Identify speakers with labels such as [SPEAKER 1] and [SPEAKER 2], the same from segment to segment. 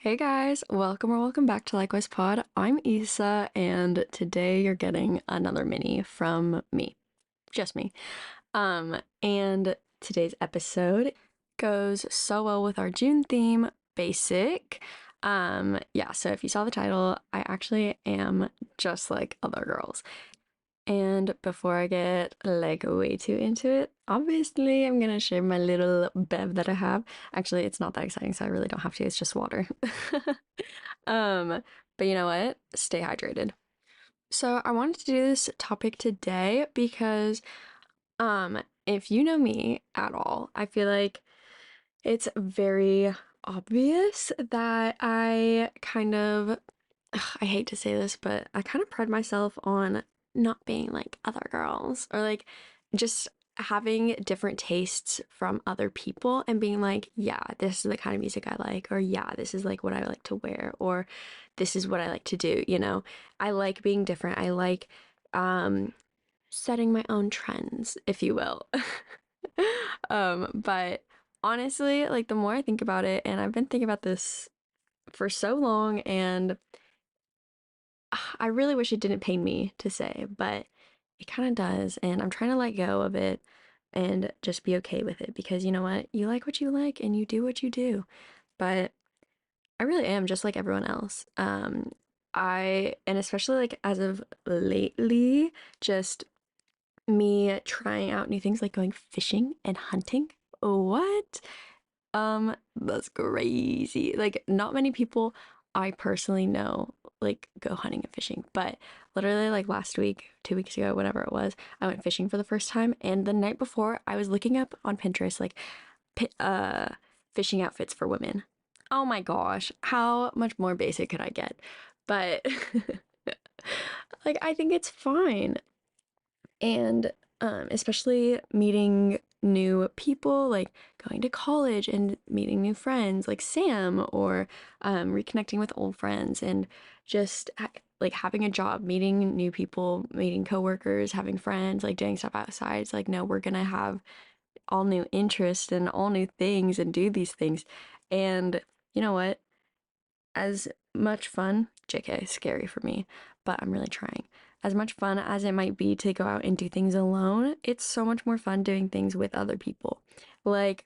[SPEAKER 1] Hey guys, welcome back to Likewise Pod. I'm Issa, and today you're getting another mini from me, just me. And today's episode goes so well with our June theme, basic. Yeah, so if you saw the title, I actually am just like other girls. And before I get like way too into it, obviously I'm gonna share my little bev that I have. Actually, it's not that exciting, so I really don't have to. It's just water. Um, but you know what? Stay hydrated. So I wanted to do this topic today because if you know me at all, I feel like it's very obvious that I hate to say this, but I kind of pride myself on not being like other girls or like just having different tastes from other people and being like, yeah, this is the kind of music I like, or yeah, this is like what I like to wear, or this is what I like to do, you know? I like being different. I like um setting my own trends, if you will. But honestly, like the more I think about it, and I've been thinking about this for so long, and I really wish it didn't pain me to say, but it kind of does. And I'm trying to let go of it and just be okay with it because you know what? You like what you like and you do what you do. But I really am just like everyone else. And especially like as of lately, just me trying out new things like going fishing and hunting. What? That's crazy. Like, not many people I personally know like go hunting and fishing, but literally like last week, 2 weeks ago, whatever it was, I went fishing for the first time, and the night before, I was looking up on Pinterest like pi fishing outfits for women. Oh my gosh, how much more basic could I get? But like, I think it's fine. And especially meeting new people, like going to college and meeting new friends like Sam, or reconnecting with old friends, and just like having a job, meeting new people, meeting coworkers, having friends, like doing stuff outside. It's like, no, we're gonna have all new interests and all new things and do these things. And you know what? As much fun, JK, scary for me, but I'm really trying. As much fun as it might be to go out and do things alone, it's so much more fun doing things with other people. Like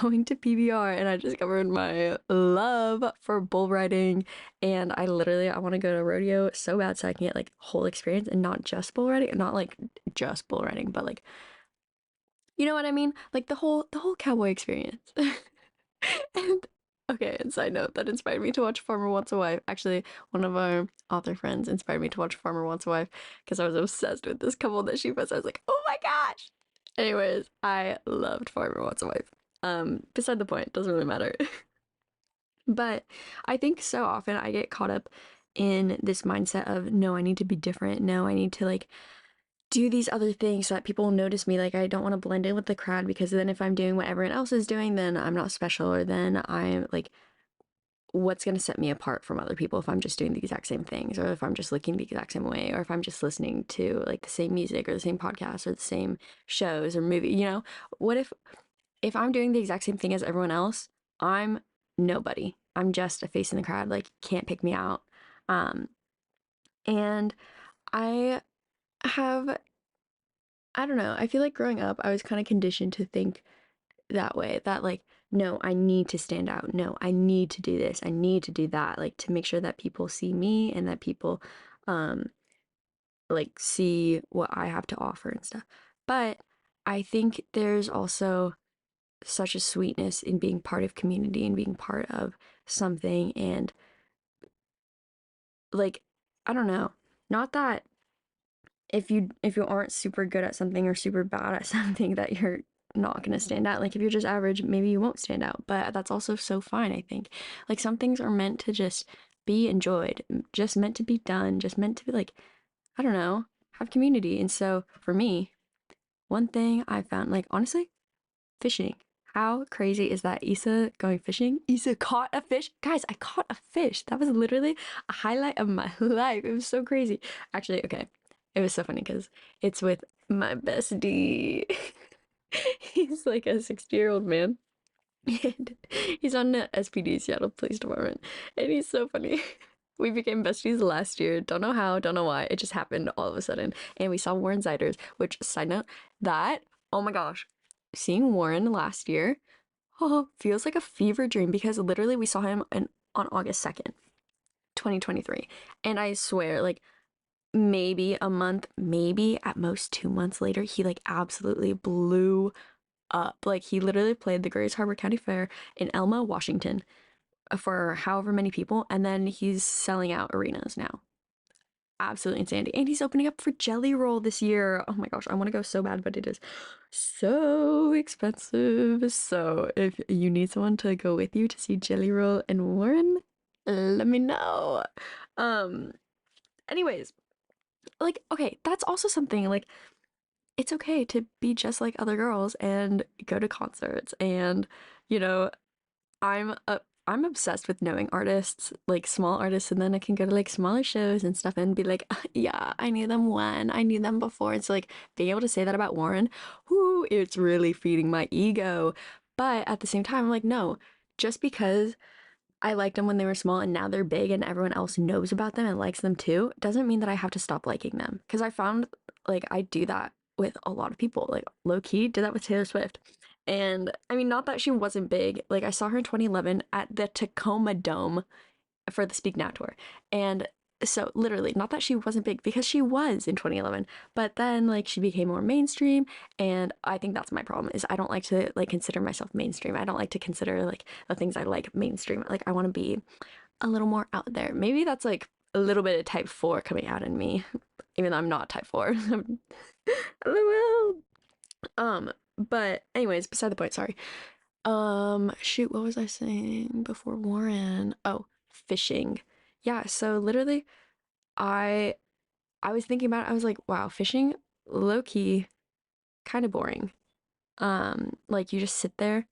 [SPEAKER 1] going to PBR, and I discovered my love for bull riding, and I want to go to a rodeo so bad so I can get like whole experience and not just bull riding, not like just bull riding, but like you know what I mean? Like the whole cowboy experience. And okay, and side note, that inspired me to watch Farmer Wants a Wife. Actually, one of our author friends inspired me to watch Farmer Wants a Wife because I was obsessed with this couple that she was. I was like, oh my gosh. Anyways, I loved Farmer Wants a Wife. Beside the point, doesn't really matter. But I think so often I get caught up in this mindset of no, I need to be different. No, I need to like do these other things so that people will notice me. Like, I don't want to blend in with the crowd because then if I'm doing what everyone else is doing, then I'm not special, or then I'm like, what's going to set me apart from other people if I'm just doing the exact same things, or if I'm just looking the exact same way, or if I'm just listening to like the same music or the same podcasts or the same shows or movie, you know? What if I'm doing the exact same thing as everyone else, I'm nobody. I'm just a face in the crowd, like can't pick me out. Um, and I have I don't know. I feel like growing up, I was kind of conditioned to think that way, that like, no, I need to stand out. No, I need to do this. I need to do that, like to make sure that people see me and that people um like see what I have to offer and stuff. But I think there's also such a sweetness in being part of community and being part of something, and like I don't know. Not that if you aren't super good at something or super bad at something that you're not going to stand out. Like if you're just average, maybe you won't stand out, but that's also so fine, I think. Like some things are meant to just be enjoyed, just meant to be done, just meant to be like, I don't know, have community. And so for me, one thing I found, like honestly, fishing. How crazy is that? Issa going fishing? Issa caught a fish? Guys, I caught a fish. That was literally a highlight of my life. It was so crazy. Actually, okay. It was so funny because it's with my bestie. He's like a 60-year-old man. And he's on the SPD, Seattle Police Department, and he's so funny. We became besties last year. Don't know how, don't know why. It just happened all of a sudden. And we saw Warren Ziders, which, side note, that, oh my gosh, seeing Warren last year, oh, feels like a fever dream because literally we saw him on August 2nd, 2023. And I swear, like, maybe a month, maybe at most 2 months later, he like absolutely blew up. Like he literally played the Grays Harbor County Fair in Elma, Washington for however many people, and then he's selling out arenas now. Absolutely insanity. And he's opening up for Jelly Roll this year. Oh my gosh, I want to go so bad, but it is so expensive. So if you need someone to go with you to see Jelly Roll and Warren, let me know. Um, anyways, like, okay, that's also something like it's okay to be just like other girls and go to concerts and you know I'm obsessed with knowing artists, like small artists, and then I can go to like smaller shows and stuff and be like, yeah, I knew them when, I knew them before. It's like being able to say that about Warren, whoo, it's really feeding my ego. But at the same time, I'm like, no, just because I liked them when they were small and now they're big and everyone else knows about them and likes them too, doesn't mean that I have to stop liking them. Because I found like I do that with a lot of people. Like low key did that with Taylor Swift. And I mean, not that she wasn't big. Like I saw her in 2011 at the Tacoma Dome for the Speak Now tour. And so literally, not that she wasn't big because she was in 2011, but then like she became more mainstream and I think that's my problem is I don't like to like consider myself mainstream. I don't like to consider like the things I like mainstream. Like I want to be a little more out there. Maybe that's like a little bit of type 4 coming out in me, even though I'm not type 4. LOL. But anyways, beside the point, sorry. Shoot, what was I saying before Warren? Oh, fishing. Yeah, so literally I I was thinking about it, I was like, wow, fishing low key kind of boring. Like you just sit there,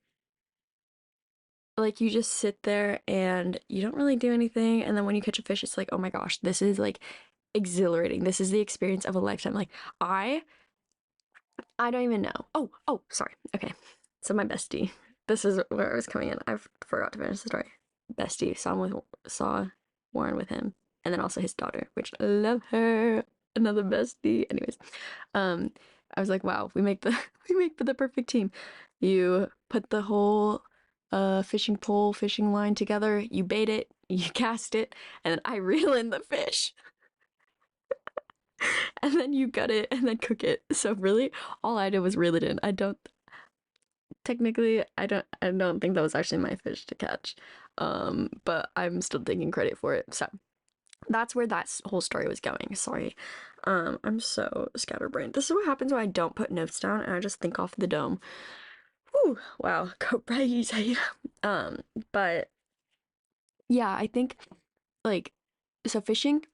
[SPEAKER 1] like you just sit there and you don't really do anything and then when you catch a fish it's like, "Oh my gosh, this is like exhilarating. This is the experience of a lifetime." Like I I don't even know. Oh, sorry. Okay. So my bestie. This is where I was coming in. I forgot to finish the story. Bestie saw Warren with him, and then also his daughter, which I love her. Another bestie. Anyways, um, I was like, wow, we make the we make the perfect team. You put the whole fishing pole, fishing line together. You bait it, you cast it, and then I reel in the fish. And then you gut it and then cook it. So really, all I did was reel it in. I don't technically I don't think that was actually my fish to catch. But I'm still taking credit for it. So that's where that whole story was going. Sorry. I'm so scatterbrained. This is what happens when I don't put notes down and I just think off the dome. Whew, wow, crazy. Um, but yeah, I think like so fishing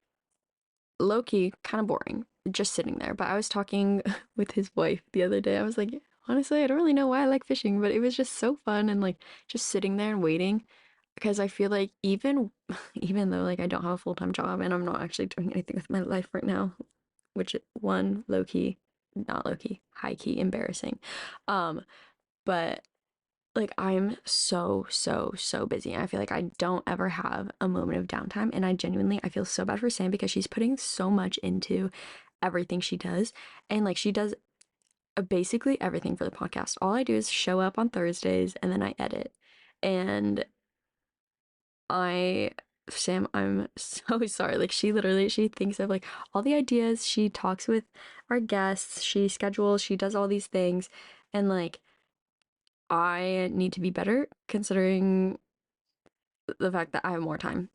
[SPEAKER 1] low key, kind of boring, just sitting there. But I was talking with his wife the other day. I was like, honestly, I don't really know why I like fishing, but it was just so fun and like just sitting there and waiting because I feel like even though like I don't have a full-time job and I'm not actually doing anything with my life right now, which one low key, not low key, high key embarrassing. Um, but like I'm so busy. I feel like I don't ever have a moment of downtime and I feel so bad for Sam because she's putting so much into everything she does and like she does basically everything for the podcast. All I do is show up on Thursdays and then I edit. And I Sam, I'm so sorry. Like she thinks of like all the ideas, she talks with our guests, she schedules, she does all these things and like I need to be better considering the fact that I have more time.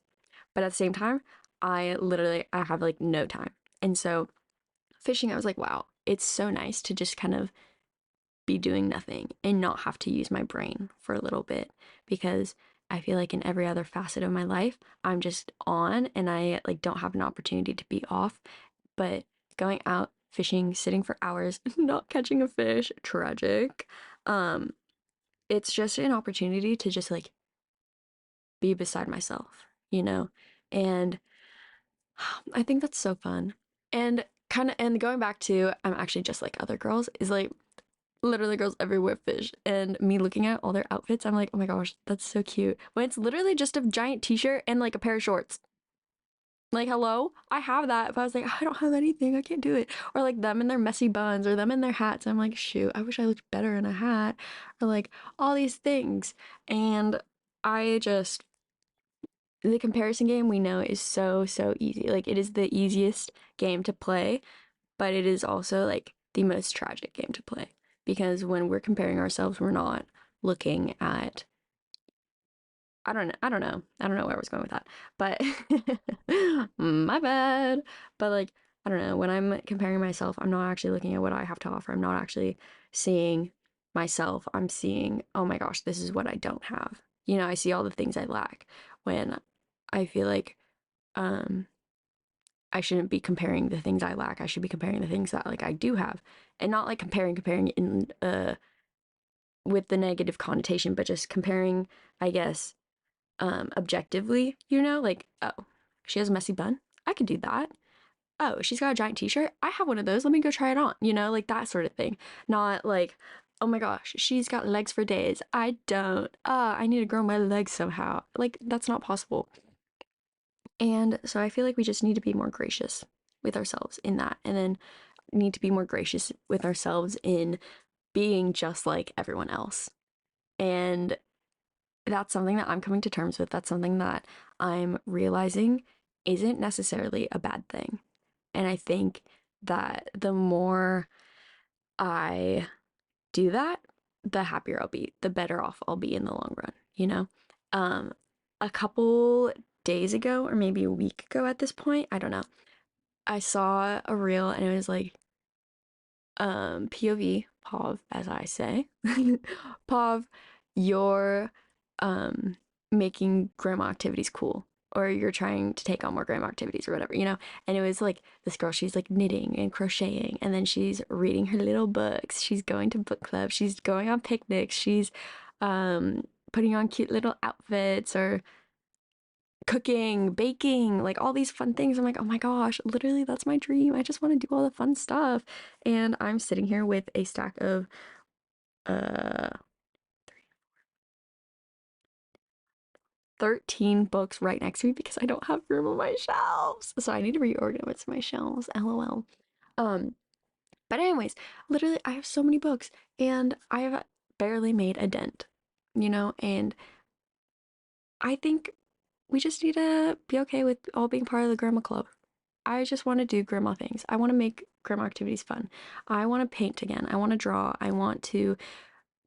[SPEAKER 1] But at the same time, I have like no time. And so fishing, I was like, wow, it's so nice to just kind of be doing nothing and not have to use my brain for a little bit because I feel like in every other facet of my life, I'm just on and I like don't have an opportunity to be off. But going out fishing, sitting for hours, not catching a fish, tragic. Um, it's just an opportunity to just like be beside myself, you know? And I think that's so fun. And kind of and going back to I'm actually just like other girls is literally girls everywhere fish. And me looking at all their outfits, I'm like, oh my gosh, that's so cute. When it's literally just a giant t-shirt and like a pair of shorts. Like, hello, I have that. But I was like, I don't have anything. I can't do it. Or like them in their messy buns or them in their hats. I'm like, shoot, I wish I looked better in a hat. Or like all these things. And I just, the comparison game we know is so, so easy. Like, it is the easiest game to play, but it is also like the most tragic game to play. Because when we're comparing ourselves, we're not looking at I don't know where I was going with that. But my bad. But like, I don't know. When I'm comparing myself, I'm not actually looking at what I have to offer. I'm not actually seeing myself. I'm seeing, oh my gosh, this is what I don't have. You know, I see all the things I lack when I feel like um I shouldn't be comparing the things I lack. I should be comparing the things that like I do have. And not like comparing in with the negative connotation, but just comparing, I guess, objectively, you know, like, oh, she has a messy bun. I could do that. Oh, she's got a giant t-shirt. I have one of those. Let me go try it on, you know, like that sort of thing. Not like, oh my gosh, she's got legs for days. I don't. I need to grow my legs somehow. Like, that's not possible. And so I feel like we just need to be more gracious with ourselves in that. And then need to be more gracious with ourselves in being just like everyone else. And that's something that I'm coming to terms with. That's something that I'm realizing isn't necessarily a bad thing. And I think that the more I do that, the happier I'll be, the better off I'll be in the long run, you know? Um, a couple days ago, or maybe a week ago at this point, I don't know, I saw a reel and it was like, POV, POV, as I say, POV, you're making grandma activities cool, or you're trying to take on more grandma activities or whatever, you know? And it was like this girl, she's like knitting and crocheting, and then she's reading her little books, she's going to book club, she's going on picnics, she's putting on cute little outfits or cooking, baking, like all these fun things. I'm like, oh my gosh, literally, that's my dream. I just want to do all the fun stuff. And I'm sitting here with a stack of uh 13 books right next to me because I don't have room on my shelves. So I need to reorganize my shelves. LOL. Um, but anyways, literally I have so many books and I've barely made a dent, you know, and I think we just need to be okay with all being part of the grandma club. I just want to do grandma things. I want to make grandma activities fun. I want to paint again. I want to draw. I want to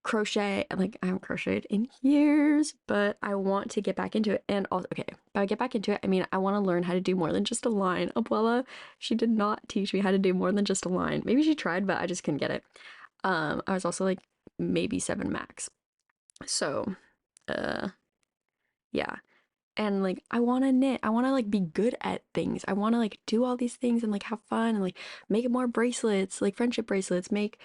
[SPEAKER 1] crochet. Like, I haven't crocheted in years, but I want to get back into it. And also, okay, by get back into it, I mean, I want to learn how to do more than just a line. Abuela, she did not teach me how to do more than just a line. Maybe she tried, but I just couldn't get it. I was also like maybe 7 max. So, uh, yeah. And like I want to knit. I want to like be good at things. I want to like do all these things and like have fun and like make more bracelets, like friendship bracelets, make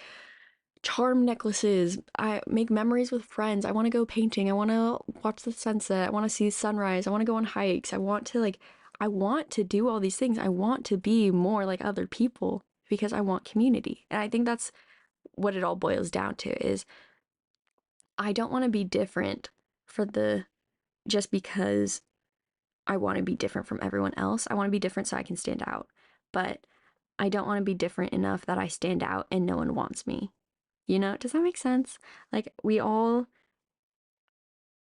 [SPEAKER 1] charm necklaces. I make memories with friends. I want to go painting. I want to watch the sunset. I want to see sunrise. I want to go on hikes. I want to do all these things. I want to be more like other people because I want community. And I think that's what it all boils down to is I don't want to be different for the just because I want to be different from everyone else. I want to be different so I can stand out. But I don't want to be different enough that I stand out and no one wants me. You know, does that make sense? Like we all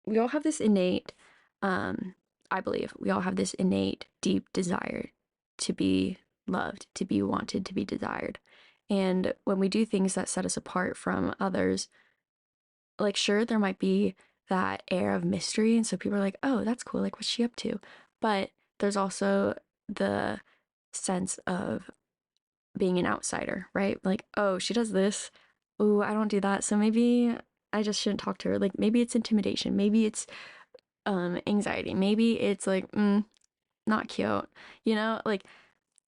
[SPEAKER 1] have this innate I believe we all have this innate deep desire to be loved, to be wanted, to be desired. And when we do things that set us apart from others, like sure there might be that air of mystery and so people are like, "Oh, that's cool. Like what's she up to?" But there's also the sense of being an outsider, right? Like, "Oh, she does this. Oh, I don't do that. So maybe I just shouldn't talk to her." Like maybe it's intimidation, maybe it's anxiety, maybe it's like not cute. You know, like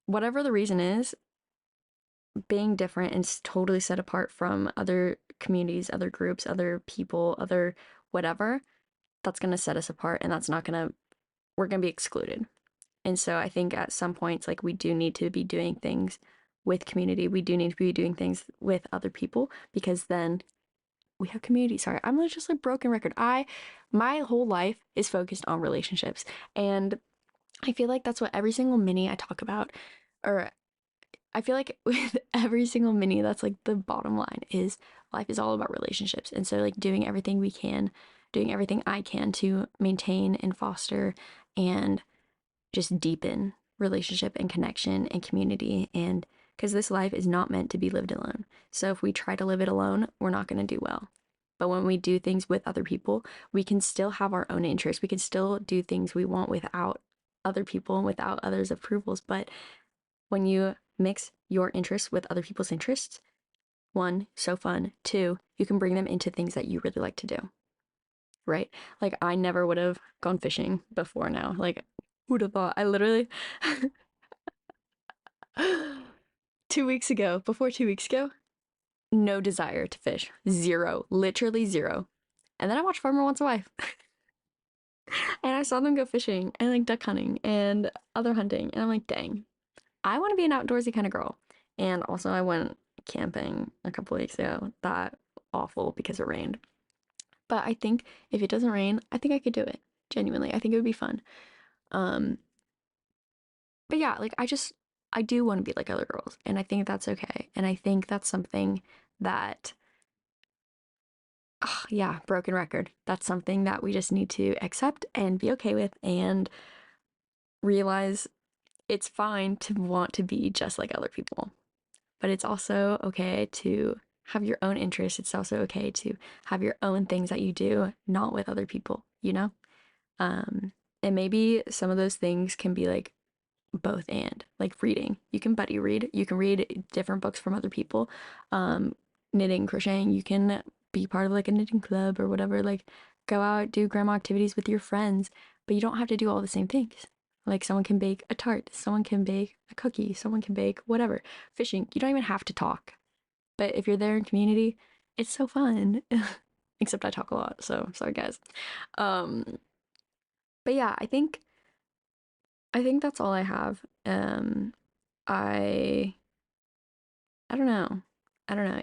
[SPEAKER 1] whatever the reason is, being different and totally set apart from other communities, other groups, other people, other whatever, that's going to set us apart and that's not going to, we're going to be excluded. And so I think at some points, like we do need to be doing things with community. We do need to be doing things with other people because then we have community. Sorry, I'm just a broken record. My whole life is focused on relationships, and I feel like that's what every single mini I talk about, or I feel like with every single mini, that's like the bottom line is life is all about relationships. And so, like, doing everything we can, doing everything I can to maintain and foster and just deepen relationship and connection and community. And because this life is not meant to be lived alone. So, if we try to live it alone, we're not going to do well. But when we do things with other people, we can still have our own interests. We can still do things we want without other people and without others' approvals. But when you mix your interests with other people's interests, one, so fun. Two, you can bring them into things that you really like to do, right? Like, I never would have gone fishing before now. Like, who'd have thought? I literally, 2 weeks ago, before 2 weeks ago, no desire to fish. Zero. Literally zero. And then I watched Farmer Wants a Wife. And I saw them go fishing and like duck hunting and other hunting. And I'm like, dang, I want to be an outdoorsy kind of girl. And also, I went camping a couple weeks ago. That awful because it rained. But I think if it doesn't rain, I think I could do it. Genuinely, I think it would be fun. Um, but yeah, like I do want to be like other girls, and I think that's okay. And I think that's something that, yeah, broken record. That's something that we just need to accept and be okay with, and realize it's fine to want to be just like other people. But it's also okay to have your own interests. It's also okay to have your own things that you do, not with other people, you know? Um, and maybe some of those things can be like both and like reading. You can buddy read, you can read different books from other people. Knitting, crocheting, you can be part of like a knitting club or whatever, like go out, do grandma activities with your friends, but you don't have to do all the same things. Like someone can bake a tart, someone can bake a cookie, someone can bake whatever. Fishing, you don't even have to talk. But if you're there in community, it's so fun. Except I talk a lot, so sorry guys. Um, but yeah, I think that's all I have. I I don't know. I don't know.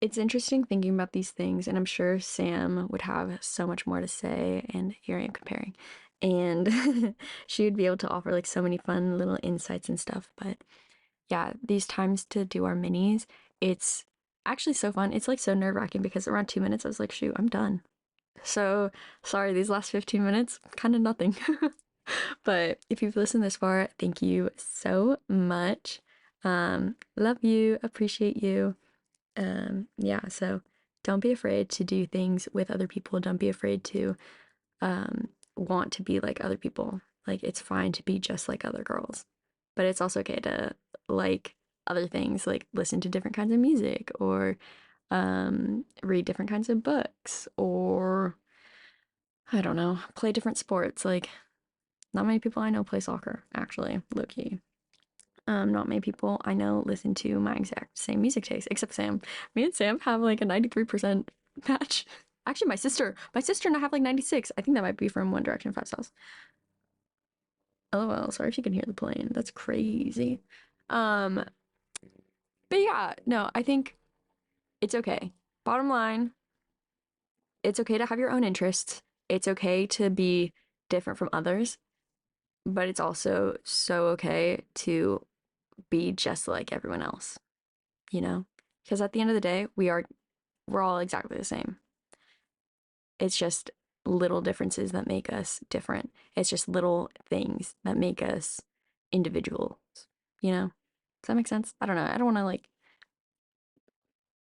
[SPEAKER 1] It's interesting thinking about these things, and I'm sure Sam would have so much more to say, and here I am comparing. And she would be able to offer like so many fun little insights and stuff. But yeah, these times to do our minis, it's actually so fun. It's like so nerve-wracking because around 2 minutes I was like, shoot, I'm done. So sorry, these last 15 minutes, kind of nothing. But if you've listened this far, thank you so much. Love you, appreciate you. Yeah, so don't be afraid to do things with other people. Don't be afraid to want to be like other people. Like, it's fine to be just like other girls, but it's also okay to like other things, like listen to different kinds of music or read different kinds of books or I don't know, play different sports. Like, not many people I know play soccer, actually, low key. Not many people I know listen to my exact same music taste, except Sam. Me and Sam have like a 93% match. Actually, my sister and I have like 96. I think that might be from One Direction 5 Sauce. LOL, sorry if you can hear the plane. That's crazy. Um, but yeah, no, I think it's okay. Bottom line, it's okay to have your own interests. It's okay to be different from others, but it's also so okay to be just like everyone else, you know? Because at the end of the day, we're all exactly the same. It's just little differences that make us different. It's just little things that make us individuals, you know? Does that make sense? I don't know. I don't want to like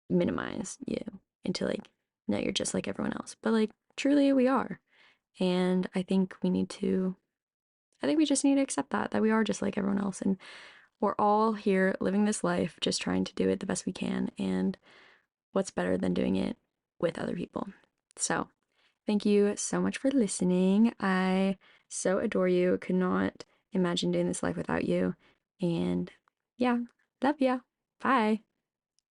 [SPEAKER 1] minimize you into like, no, you're just like everyone else. But like, truly, we are. And I think we just need to accept that we are just like everyone else. And we're all here living this life, just trying to do it the best we can. And what's better than doing it with other people? So, thank you so much for listening. I so adore you. Could not imagine doing this life without you. And yeah, love ya. Bye.